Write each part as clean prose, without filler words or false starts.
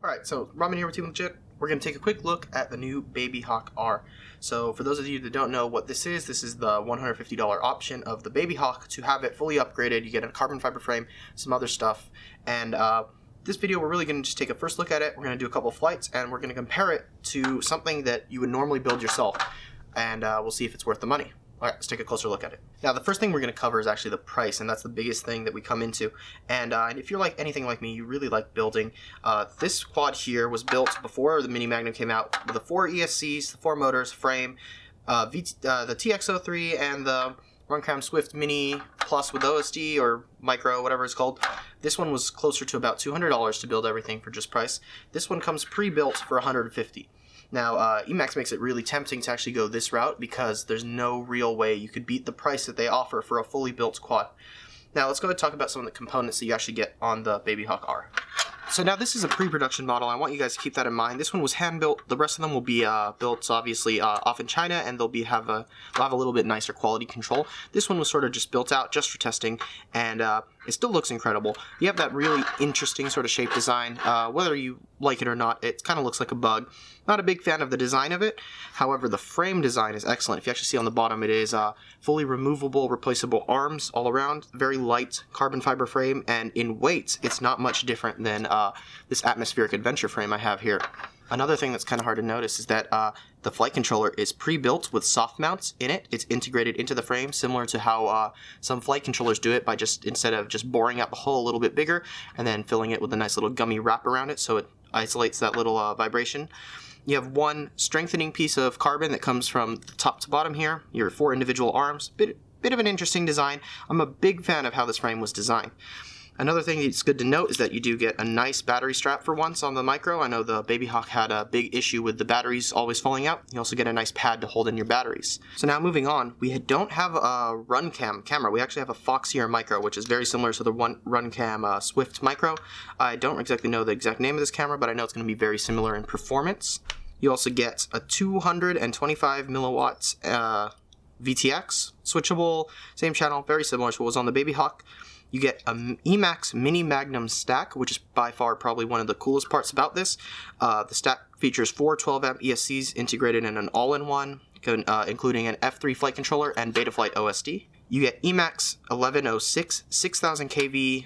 Alright, so Robin here with Team Legit. We're going to take a quick look at the new Baby Hawk R. So for those of you that don't know what this is the $150 option of the Baby Hawk. To have it fully upgraded, you get a carbon fiber frame, some other stuff, and this video we're really going to just take a first look at it. We're going to do a couple flights, and we're going to compare it to something that you would normally build yourself, and we'll see if it's worth the money. Alright, let's take a closer look at it. Now, the first thing we're going to cover is actually the price, and that's the biggest thing that we come into. And if you're like anything like me, you really like building. This quad here was built before the Mini Magnum came out with the 4 ESCs, the 4 motors, frame, the TX03, and the Runcam Swift Mini Plus with OSD or Micro, whatever it's called. This one was closer to about $200 to build everything for just price. This one comes pre-built for $150. Now, Emax makes it really tempting to actually go this route because there's no real way you could beat the price that they offer for a fully built quad. Now, let's go ahead and talk about some of the components that you actually get on the Baby Hawk R. So now this is a pre-production model. I want you guys to keep that in mind. This one was hand-built. The rest of them will be built, obviously, off in China, and they'll have a little bit nicer quality control. This one was sort of just built out just for testing, and it still looks incredible. You have that really interesting sort of shape design. Whether you like it or not, it kind of looks like a bug. Not a big fan of the design of it. However, the frame design is excellent. If you actually see on the bottom, it is fully removable, replaceable arms all around. Very light carbon fiber frame, and in weight, it's not much different than this atmospheric adventure frame I have here. Another thing that's kind of hard to notice is that the flight controller is pre-built with soft mounts in it. It's integrated into the frame, similar to how some flight controllers do it by instead of just boring out the hole a little bit bigger and then filling it with a nice little gummy wrap around it so it isolates that little vibration. You have one strengthening piece of carbon that comes from the top to bottom here. Your 4 individual arms. Bit of an interesting design. I'm a big fan of how this frame was designed. Another thing that's good to note is that you do get a nice battery strap for once on the Micro. I know the Baby Hawk had a big issue with the batteries always falling out. You also get a nice pad to hold in your batteries. So now moving on, we don't have a Runcam camera. We actually have a Foxier Micro, which is very similar to the Runcam Swift Micro. I don't exactly know the exact name of this camera, but I know it's going to be very similar in performance. You also get a 225 milliwatts VTX, switchable, same channel, very similar to what was on the Baby Hawk. You get an Emax Mini Magnum stack, which is by far probably one of the coolest parts about this. The stack features 4 12-amp ESCs integrated in an all-in-one, including an F3 flight controller and Betaflight OSD. You get Emax 1106 6000 kV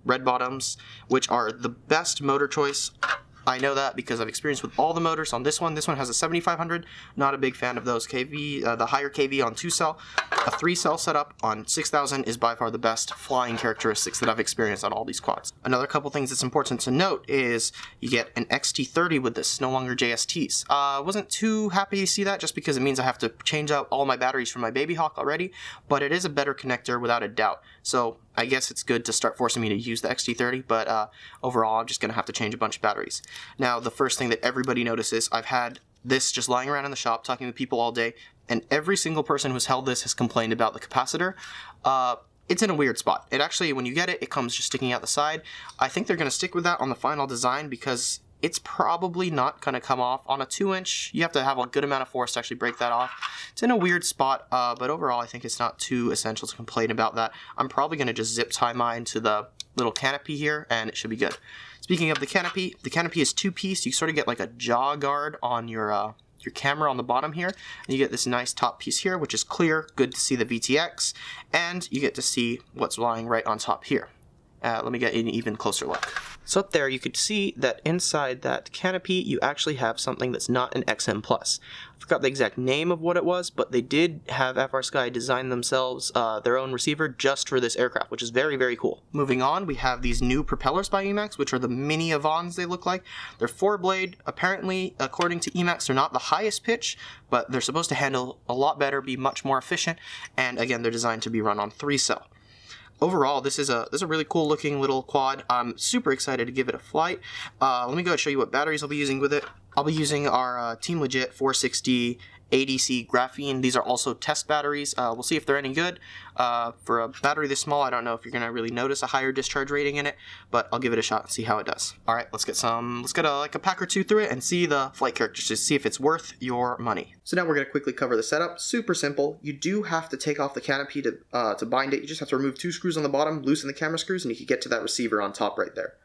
red bottoms, which are the best motor choice. I know that because I've experienced with all the motors on this one. This one has a 7500. Not a big fan of those kV, the higher kV on 2-cell. A 3-cell setup on 6000 is by far the best flying characteristics that I've experienced on all these quads. Another couple things that's important to note is you get an XT30 with this, no longer JSTs. Wasn't too happy to see that just because it means I have to change out all my batteries from my Baby Hawk already, but it is a better connector without a doubt. So I guess it's good to start forcing me to use the XT30, but overall I'm just going to have to change a bunch of batteries. Now, the first thing that everybody notices, I've had this just lying around in the shop talking with people all day, and every single person who's held this has complained about the capacitor. It's in a weird spot. It actually, when you get it, it comes just sticking out the side. I think they're going to stick with that on the final design because it's probably not going to come off on a 2-inch. You have to have a good amount of force to actually break that off. It's in a weird spot, but overall I think it's not too essential to complain about that. I'm probably going to just zip tie mine to the little canopy here, and it should be good. Speaking of the canopy is 2-piece. You sort of get like a jaw guard on your camera on the bottom here, and you get this nice top piece here, which is clear. Good to see the VTX, and you get to see what's lying right on top here. Let me get an even closer look. So up there you could see that inside that canopy you actually have something that's not an XM+. I forgot the exact name of what it was, but they did have FrSky design themselves their own receiver just for this aircraft, which is very, very cool. Moving on, we have these new propellers by Emax, which are the mini Avons they look like. They're 4-blade. Apparently, according to Emax, they're not the highest pitch, but they're supposed to handle a lot better, be much more efficient, and again, they're designed to be run on 3-cell. Overall, this is a really cool looking little quad. I'm super excited to give it a flight. Let me go and show you what batteries I'll be using with it. I'll be using our Team Legit 460 ADC graphene. These are also test batteries. We'll see if they're any good. For a battery this small, I don't know if you're going to really notice a higher discharge rating in it, but I'll give it a shot and see how it does. All right, let's get a pack or two through it and see the flight characteristics to see if it's worth your money. So now we're going to quickly cover the setup. Super simple. You do have to take off the canopy to bind it. You just have to remove 2 screws on the bottom, loosen the camera screws, and you can get to that receiver on top right there.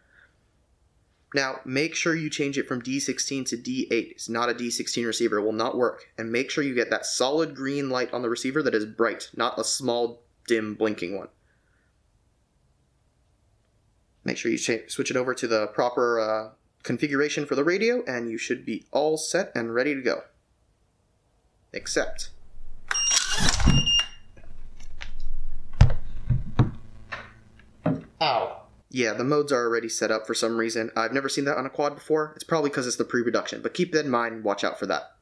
Now, make sure you change it from D16 to D8. It's not a D16 receiver. It will not work. And make sure you get that solid green light on the receiver that is bright, not a small, dim, blinking one. Make sure you switch it over to the proper configuration for the radio, and you should be all set and ready to go. Except... Ow. Yeah, the modes are already set up for some reason. I've never seen that on a quad before. It's probably because it's the pre-production, but keep that in mind and watch out for that.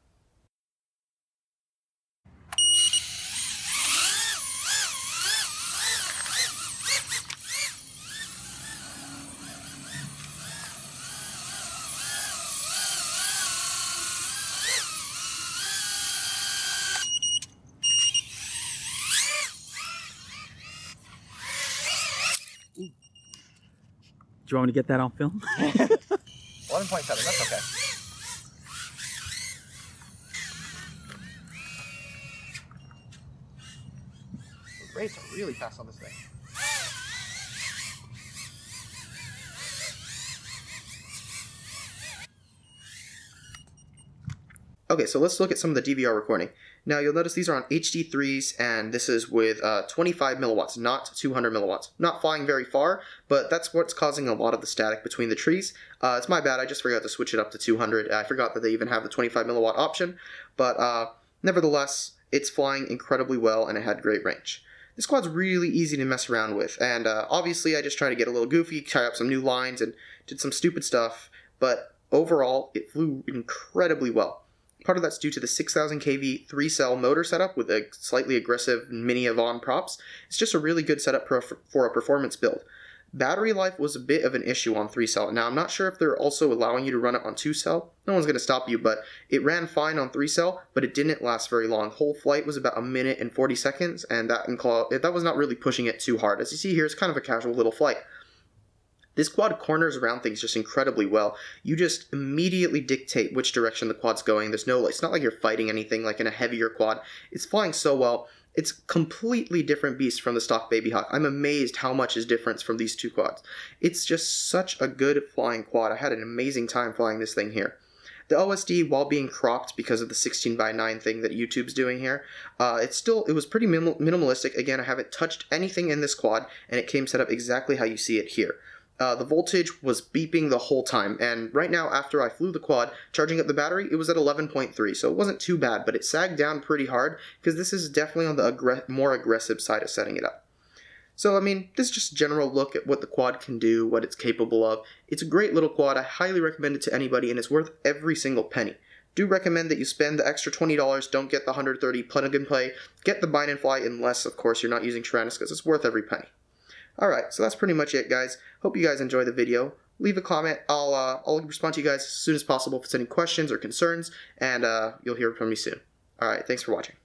Do you want me to get that on film? 11.7, that's okay. The rates are really fast on this thing. Okay, so let's look at some of the DVR recording. Now you'll notice these are on HD3s, and this is with 25 milliwatts, not 200 milliwatts. Not flying very far, but that's what's causing a lot of the static between the trees. It's my bad, I just forgot to switch it up to 200. I forgot that they even have the 25 milliwatt option, but nevertheless, it's flying incredibly well and it had great range. This quad's really easy to mess around with, and obviously I just tried to get a little goofy, tie up some new lines, and did some stupid stuff, but overall, it flew incredibly well. Part of that's due to the 6000 kV 3-cell motor setup with a slightly aggressive mini Avon props. It's just a really good setup for a performance build. Battery life was a bit of an issue on 3-cell. Now, I'm not sure if they're also allowing you to run it on 2-cell. No one's going to stop you, but it ran fine on 3-cell, but it didn't last very long. Whole flight was about 1 minute and 40 seconds, and that was not really pushing it too hard. As you see here, it's kind of a casual little flight. This quad corners around things just incredibly well. You just immediately dictate which direction the quad's going. It's not like you're fighting anything like in a heavier quad. It's flying so well. It's completely different beast from the stock Baby Hawk. I'm amazed how much is difference from these two quads. It's just such a good flying quad. I had an amazing time flying this thing here. The OSD, while being cropped because of the 16:9 thing that YouTube's doing here, it was pretty minimalistic. Again, I haven't touched anything in this quad, and it came set up exactly how you see it here. The voltage was beeping the whole time, and right now, after I flew the quad, charging up the battery, it was at 11.3, so it wasn't too bad, but it sagged down pretty hard, because this is definitely on the more aggressive side of setting it up. So, I mean, this is just a general look at what the quad can do, what it's capable of. It's a great little quad. I highly recommend it to anybody, and it's worth every single penny. Do recommend that you spend the extra $20, don't get the 130 plug and play, get the bind and fly, unless, of course, you're not using Tyrannus, because it's worth every penny. Alright, so that's pretty much it, guys. Hope you guys enjoy the video. Leave a comment. I'll respond to you guys as soon as possible if it's any questions or concerns, and you'll hear from me soon. Alright, thanks for watching.